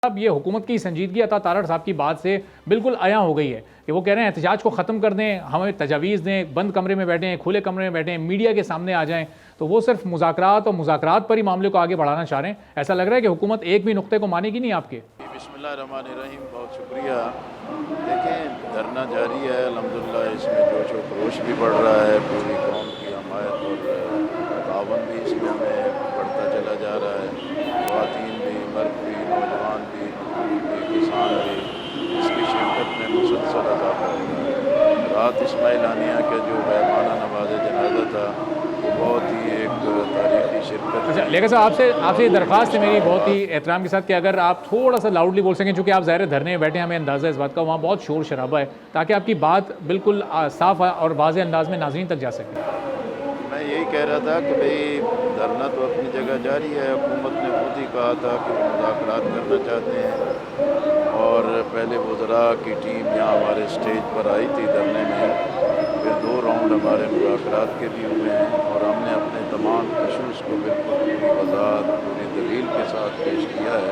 اب یہ حکومت کی سنجیدگی عطا تارڑ صاحب کی بات سے بالکل عیاں ہو گئی ہے کہ وہ کہہ رہے ہیں احتجاج کو ختم کر دیں، ہمیں تجاویز دیں، بند کمرے میں بیٹھیں، کھلے کمرے میں بیٹھیں، میڈیا کے سامنے آ جائیں. تو وہ صرف مذاکرات اور مذاکرات پر ہی معاملے کو آگے بڑھانا چاہ رہے ہیں. ایسا لگ رہا ہے کہ حکومت ایک بھی نقطے کو مانے گی نہیں آپ کے. بسم اللہ الرحمن الرحیم. بہت شکریہ. دیکھیں دھرنا جاری ہے الحمدللہ، اس میں جوش و خروش بھی بڑھ رہا ہے، پوری قوم کی حمایت اور تعاون بھی اس میں ہمیں بڑھتا چلا جا رہا ہے. خواتین بھی، مرد بھی، نوجوان بھی، بزرگ بھی، کسان بھی، اس کی شرکت میں مسلسل اضافہ ہو رہا ہے. رات اسماعیل ہانیہ کا جو مہمانہ نواز جنازہ تھا وہ بہت ہی ایک تاریخی شرکت اچھا تھی. لیکن صاحب آپ سے یہ درخواست ہے میری بہت ہی احترام کے ساتھ کہ اگر آپ تھوڑا سا لاؤڈلی بول سکیں، چونکہ آپ ظاہر دھرنے میں بیٹھے ہیں، ہمیں اندازہ اس بات کا وہاں بہت شور شرابہ ہے، تاکہ آپ کی بات بالکل صاف اور واضح انداز میں ناظرین تک جا سکے. میں یہی کہہ رہا تھا کہ بھئی دھرنا تو اپنی جگہ جاری ہے. حکومت نے خود ہی کہا تھا کہ وہ مذاکرات کرنا چاہتے ہیں، اور پہلے وزراء کی ٹیم یہاں ہمارے اسٹیج پر آئی تھی دھرنے میں. پھر 2 راؤنڈ ہمارے مذاکرات کے بھی ہوئے ہیں، اور ہم نے اپنے تمام ایشوز کو بالکل پوری وضاحت، پوری دلیل کے ساتھ پیش کیا ہے.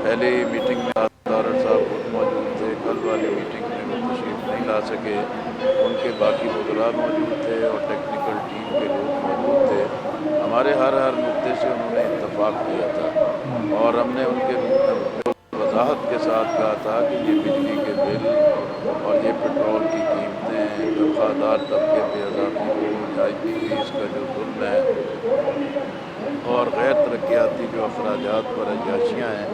پہلی میٹنگ میں تارڑ صاحب خود موجود تھے، کل والی میٹنگ میں وہ تشریف نہیں لا سکے. ان کے باقی وزراء موجود تھے اور ٹیکنیکل ٹیم کے لوگ موجود تھے. ہمارے ہر نقطے سے انہوں نے اتفاق کیا تھا، اور ہم نے ان کے وضاحت کے ساتھ کہا تھا کہ یہ بجلی کے بل اور یہ پیٹرول کی قیمتیں، تنخواہ دار طبقے پہ اضافی بوجھ، IPPs کا جو ظلم ہے، اور غیر ترقیاتی جو اخراجات پر عیاشیاں ہیں،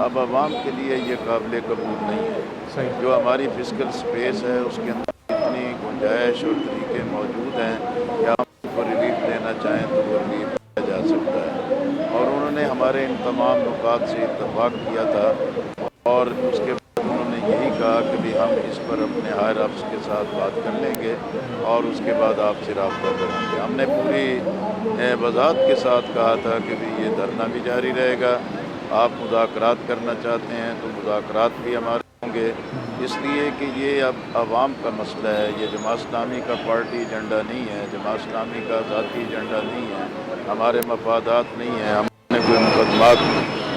اب عوام کے لیے یہ قابل قبول نہیں ہے. صحیح. جو ہماری فزیکل سپیس ہے اس کے اندر اتنی گنجائش اور طریقے موجود ہیں کہ ہم ان کو ریلیف دینا چاہیں تو وہ ریلیف دیا جا سکتا ہے. اور انہوں نے ہمارے ان تمام نکات سے اتفاق کیا تھا، اور اس کے بعد انہوں نے یہی کہا کہ بھی ہم اس پر اپنے ہائر اپس کے ساتھ بات کر لیں گے اور اس کے بعد آپ سے رابطہ کریں گے. ہم نے پوری وضاحت کے ساتھ کہا تھا کہ بھی یہ دھرنا بھی جاری رہے گا. آپ مذاکرات کرنا چاہتے ہیں تو مذاکرات بھی ہمارے ہوں گے، اس لیے کہ یہ اب عوام کا مسئلہ ہے. یہ جماعت اسلامی کا پارٹی ایجنڈا نہیں ہے، جماعت اسلامی کا ذاتی ایجنڈا نہیں ہے، ہمارے مفادات نہیں ہیں، ہم نے کوئی مقدمات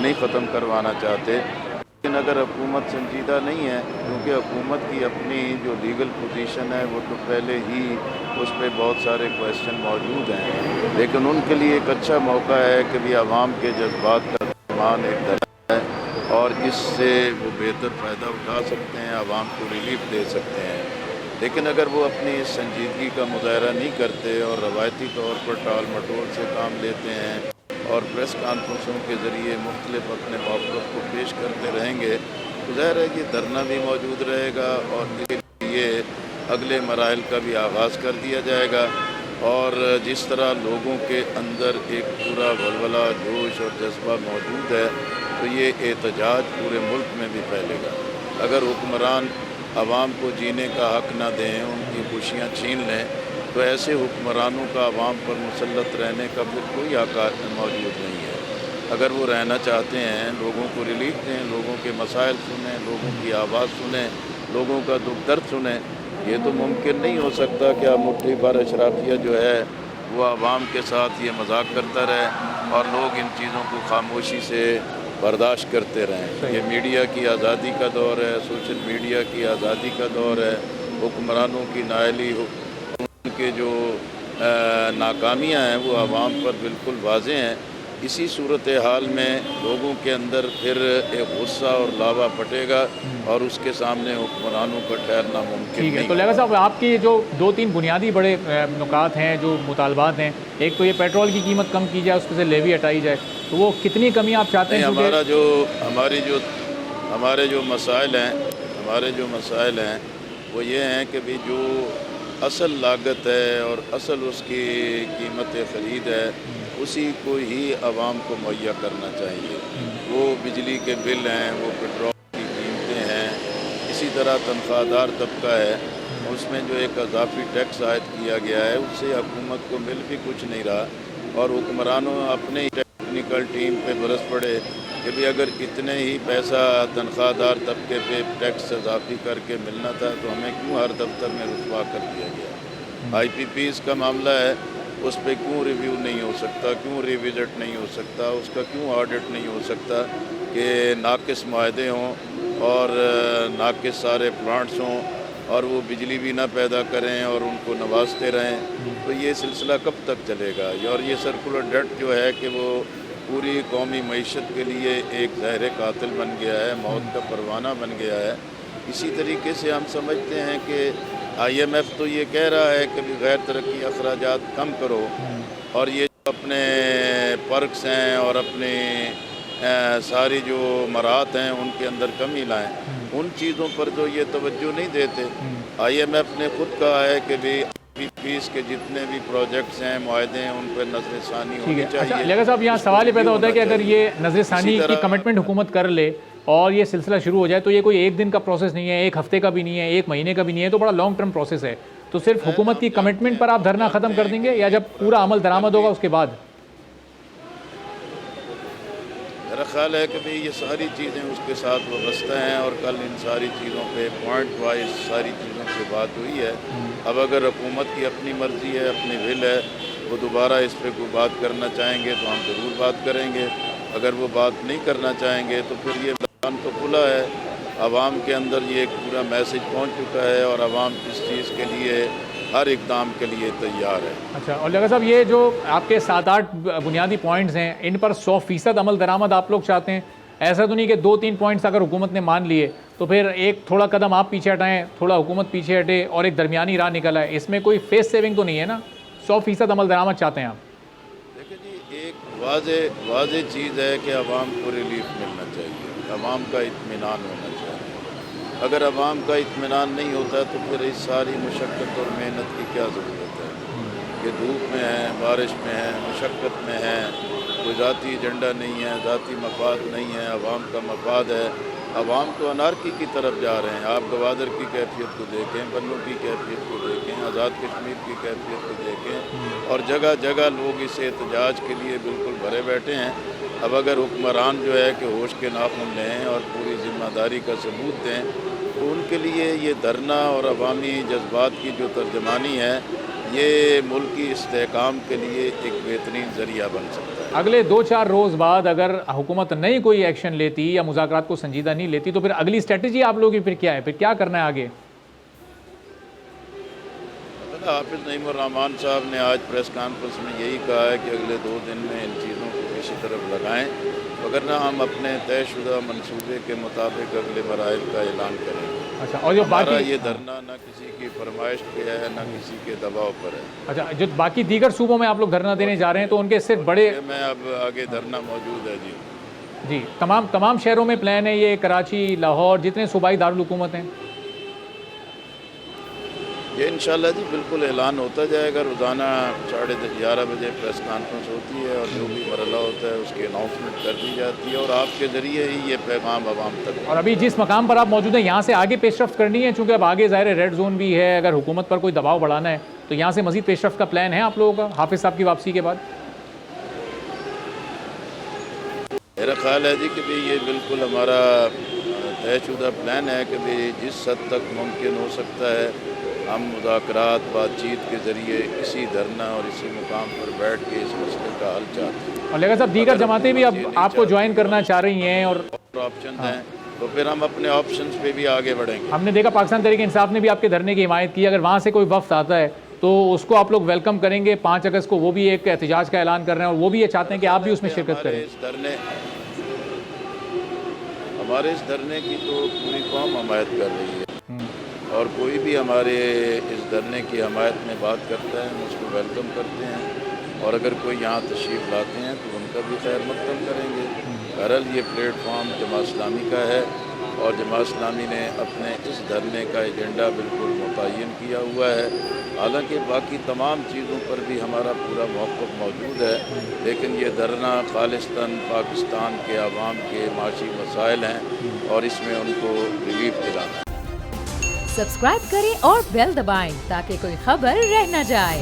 نہیں ختم کروانا چاہتے. لیکن اگر حکومت سنجیدہ نہیں ہے، کیونکہ حکومت کی اپنی جو لیگل پوزیشن ہے وہ تو پہلے ہی اس پہ بہت سارے کویسچن موجود ہیں، لیکن ان کے لیے ایک اچھا موقع ہے کہ بھی عوام کے جذبات کا درمیان ایک دھرنا ہے، اور اس سے وہ بہتر فائدہ اٹھا سکتے ہیں، عوام کو ریلیف دے سکتے ہیں. لیکن اگر وہ اپنی سنجیدگی کا مظاہرہ نہیں کرتے اور روایتی طور پر ٹال مٹول سے کام لیتے ہیں اور پریس کانفرنسوں کے ذریعے مختلف اپنے موقف کو پیش کرتے رہیں گے، تو ظاہر ہے کہ دھرنا بھی موجود رہے گا، اور اس کے لیے اگلے مراحل کا بھی آغاز کر دیا جائے گا. اور جس طرح لوگوں کے اندر ایک پورا ولولہ، جوش اور جذبہ موجود ہے، تو یہ احتجاج پورے ملک میں بھی پھیلے گا. اگر حکمران عوام کو جینے کا حق نہ دیں، ان کی خوشیاں چھین لیں، تو ایسے حکمرانوں کا عوام پر مسلط رہنے کا پھر کوئی حق موجود نہیں ہے. اگر وہ رہنا چاہتے ہیں، لوگوں کو ریلیف دیں، لوگوں کے مسائل سنیں، لوگوں کی آواز سنیں، لوگوں کا دکھ درد سنیں. یہ تو ممکن نہیں ہو سکتا کہ اب مٹھی بھر اشرافیہ جو ہے وہ عوام کے ساتھ یہ مذاق کرتا رہے اور لوگ ان چیزوں کو خاموشی سے برداشت کرتے رہیں. یہ میڈیا کی آزادی کا دور ہے، سوشل میڈیا کی آزادی کا دور ہے. حکمرانوں کی نااہلی، ان کے جو ناکامیاں ہیں وہ عوام پر بالکل واضح ہیں. اسی صورتحال میں لوگوں کے اندر پھر ایک غصہ اور لاوا پھٹے گا، اور اس کے سامنے حکمرانوں کا ٹھہرنا ممکن ٹھیک ہے. نہیں. تو لیاقت صاحب آپ کی جو 2-3 بنیادی بڑے نکات ہیں، جو مطالبات ہیں، ایک تو یہ پیٹرول کی قیمت کم کی جائے، اس پہ سے لیوی ہٹائی جائے، تو وہ کتنی کمی آپ چاہتے ہیں؟ ہمارے جو مسائل ہیں وہ یہ ہیں کہ بھی جو اصل لاگت ہے اور اصل اس کی قیمت خرید ہے، اسی کو ہی عوام کو مہیا کرنا چاہیے. وہ بجلی کے بل ہیں، وہ پیٹرول کی قیمتیں ہیں، اسی طرح تنخواہ دار طبقہ ہے، اس میں جو ایک اضافی ٹیکس عائد کیا گیا ہے اس سے حکومت کو مل بھی کچھ نہیں رہا، اور حکمرانوں اپنے ہی ٹیکنیکل ٹیم پہ برس پڑے کہ بھی اگر اتنے ہی پیسہ تنخواہ دار طبقے پہ ٹیکس اضافی کر کے ملنا تھا تو ہمیں کیوں ہر دفتر میں رسوا کر دیا گیا. IPPs کا معاملہ ہے، اس پہ کیوں ریویو نہیں ہو سکتا، کیوں ریوزٹ نہیں ہو سکتا، اس کا کیوں آڈٹ نہیں ہو سکتا. کہ ناقص معاہدے ہوں اور ناقص سارے پلانٹس ہوں اور وہ بجلی بھی نہ پیدا کریں اور ان کو نوازتے رہیں، تو یہ سلسلہ کب تک چلے گا؟ اور یہ سرکولر ڈیٹ جو ہے کہ وہ پوری قومی معیشت کے لیے ایک زہر قاتل بن گیا ہے، موت کا پروانہ بن گیا ہے۔ اسی طریقے سے ہم سمجھتے ہیں کہ آئی ایم ایف تو یہ کہہ رہا ہے کہ بھی غیر ترقی اخراجات کم کرو، اور یہ جو اپنے پرکس ہیں اور اپنی ساری جو مراحت ہیں ان کے اندر کمی لائیں، ان چیزوں پر جو یہ توجہ نہیں دیتے۔ آئی ایم ایف نے خود کہا ہے کہ بھی پیس کے جتنے بھی پروجیکٹس ہیں، معاہدے ہیں، ان پر نظر ثانی ہونی چاہیے۔ لیکن صاحب یہاں سوال یہ پیدا ہوتا ہے کہ اگر یہ نظر ثانی کی کمٹمنٹ حکومت کر لے اور یہ سلسلہ شروع ہو جائے تو یہ کوئی ایک دن کا پروسیس نہیں ہے، ایک ہفتے کا بھی نہیں ہے، ایک مہینے کا بھی نہیں ہے، تو بڑا لانگ ٹرم پروسیس ہے۔ تو صرف حکومت کی کمٹمنٹ پر آپ دھرنا ختم کر دیں گے یا جب پورا عمل درآمد ہوگا اس کے بعد؟ میرا خیال ہے کہ بھی یہ ساری چیزیں اس کے ساتھ وابستہ ہیں اور کل ان ساری چیزوں پہ پوائنٹ وائز ساری چیزوں پہ بات ہوئی ہے۔ اب اگر حکومت کی اپنی مرضی ہے، اپنی ول ہے، وہ دوبارہ اس پہ کوئی بات کرنا چاہیں گے تو ہم ضرور بات کریں گے۔ اگر وہ بات نہیں کرنا چاہیں گے تو پھر یہ میدان تو کھلا ہے، عوام کے اندر یہ ایک پورا میسج پہنچ چکا ہے اور عوام اس چیز کے لیے ہر اقدام کے لیے تیار ہے۔ اچھا، اور لگا صاحب یہ جو آپ کے 7-8 بنیادی پوائنٹس ہیں ان پر 100% عمل درآمد آپ لوگ چاہتے ہیں؟ ایسا تو نہیں کہ 2-3 پوائنٹس اگر حکومت نے مان لیے تو پھر ایک تھوڑا قدم آپ پیچھے ہٹائیں، تھوڑا حکومت پیچھے ہٹے اور ایک درمیانی راہ نکل آئے، اس میں کوئی فیس سیونگ تو نہیں ہے نا؟ 100% عمل درآمد چاہتے ہیں آپ؟ دیکھیں جی، ایک واضح چیز ہے کہ عوام کو ریلیف ملنا چاہیے، عوام کا اطمینان ہونا چاہیے۔ اگر عوام کا اطمینان نہیں ہوتا تو پھر اس ساری مشقت اور محنت کی کیا ضرورت ہے؟ کہ دھوپ میں ہیں، بارش میں ہیں، مشقت میں ہیں، کوئی ذاتی ایجنڈا نہیں ہے، ذاتی مفاد نہیں ہے، عوام کا مفاد ہے۔ عوام تو انارکی کی طرف جا رہے ہیں۔ آپ گوادر کی کیفیت کو دیکھیں، بنوں کی کیفیت کو دیکھیں، آزاد کشمیر کی کیفیت کو دیکھیں، اور جگہ جگہ لوگ اس احتجاج کے لیے بالکل بھرے بیٹھے ہیں۔ اب اگر حکمران جو ہے کہ ہوش کے ناخن لیں اور پوری ذمہ داری کا ثبوت دیں تو ان کے لیے یہ دھرنا اور عوامی جذبات کی جو ترجمانی ہے یہ ملکی استحکام کے لیے ایک بہترین ذریعہ بن سکتا ہے۔ اگلے 2-4 روز بعد اگر حکومت نہیں کوئی ایکشن لیتی یا مذاکرات کو سنجیدہ نہیں لیتی تو پھر اگلی اسٹریٹجی آپ لوگوں کی پھر کیا ہے؟ پھر کیا کرنا ہے آگے؟ حافظ نعیم الرحمان صاحب نے آج پریس کانفرنس میں یہی کہا ہے کہ اگلے 2 دن میں ان چیزوں کو کسی طرف لگائیں، وگرنہ ہم اپنے طے شدہ منصوبے کے مطابق اگلے مراحل کا اعلان کریں گے۔ اچھا، اور جو ہمارا باقی یہ دھرنا نہ کسی کی فرمائش پہ ہے نہ کسی کے دباؤ پر ہے۔ اچھا، جو باقی دیگر صوبوں میں آپ لوگ دھرنا دینے جا رہے ہیں تو ان کے صرف بڑے میں اب آگے دھرنا موجود ہے جی تمام شہروں میں پلان ہے یہ؟ کراچی، لاہور، جتنے صوبائی دارالحکومت ہیں؟ یہ انشاءاللہ جی بالکل اعلان ہوتا جائے گا۔ روزانہ 11:30 بجے پریس کانفرنس ہوتی ہے اور جو بھی مرحلہ ہوتا ہے اس کی اناؤنسمنٹ کر دی جاتی ہے اور آپ کے ذریعے ہی یہ پیغام عوام تک۔ اور ابھی جس مقام پر آپ موجود ہیں یہاں سے آگے پیش رفت کرنی ہے چونکہ اب آگے ظاہر ریڈ زون بھی ہے، اگر حکومت پر کوئی دباؤ بڑھانا ہے تو یہاں سے مزید پیش رفت کا پلان ہے آپ لوگوں کا حافظ صاحب کی واپسی کے بعد؟ میرا خیال ہے جی کہ بھی یہ بالکل ہمارا طے شدہ پلان ہے کہ بھی جس حد تک ممکن ہو سکتا ہے ہم مذاکرات بات چیت کے ذریعے اسی دھرنا اور اسی مقام پر بیٹھ کے اس مسئلے کا حل چاہتے ہیں۔ اور لیکن صاحب دیگر جماعتیں بھی اب آپ کو جوائن کرنا چاہ رہی ہیں اور آپشن ہیں تو پھر ہم اپنے آپشنز پہ بھی آگے بڑھیں گے۔ ہم نے دیکھا پاکستان تحریک انصاف نے بھی آپ کے دھرنے کی حمایت کی، اگر وہاں سے کوئی وفد آتا ہے تو اس کو آپ لوگ ویلکم کریں گے؟ 5 اگست کو وہ بھی ایک احتجاج کا اعلان کر رہے ہیں اور وہ بھی یہ چاہتے ہیں کہ آپ بھی اس میں شرکت کریں۔ ہمارے اس دھرنے کی تو پوری قوم حمایت کر رہی ہے اور کوئی بھی ہمارے اس دھرنے کی حمایت میں بات کرتا ہے ہم اس کو ویلکم کرتے ہیں، اور اگر کوئی یہاں تشریف لاتے ہیں تو ان کا بھی خیر مقدم کریں گے۔ بہرحال یہ پلیٹ فارم جماعت اسلامی کا ہے اور جماعت اسلامی نے اپنے اس دھرنے کا ایجنڈا بالکل متعین کیا ہوا ہے، حالانکہ باقی تمام چیزوں پر بھی ہمارا پورا موقف موجود ہے، لیکن یہ دھرنا خالصتاً پاکستان کے عوام کے معاشی مسائل ہیں اور اس میں ان کو ریلیف دلانا ہے۔ سبسکرائب کریں اور بیل دبائیں تاکہ کوئی خبر رہ نہ جائے۔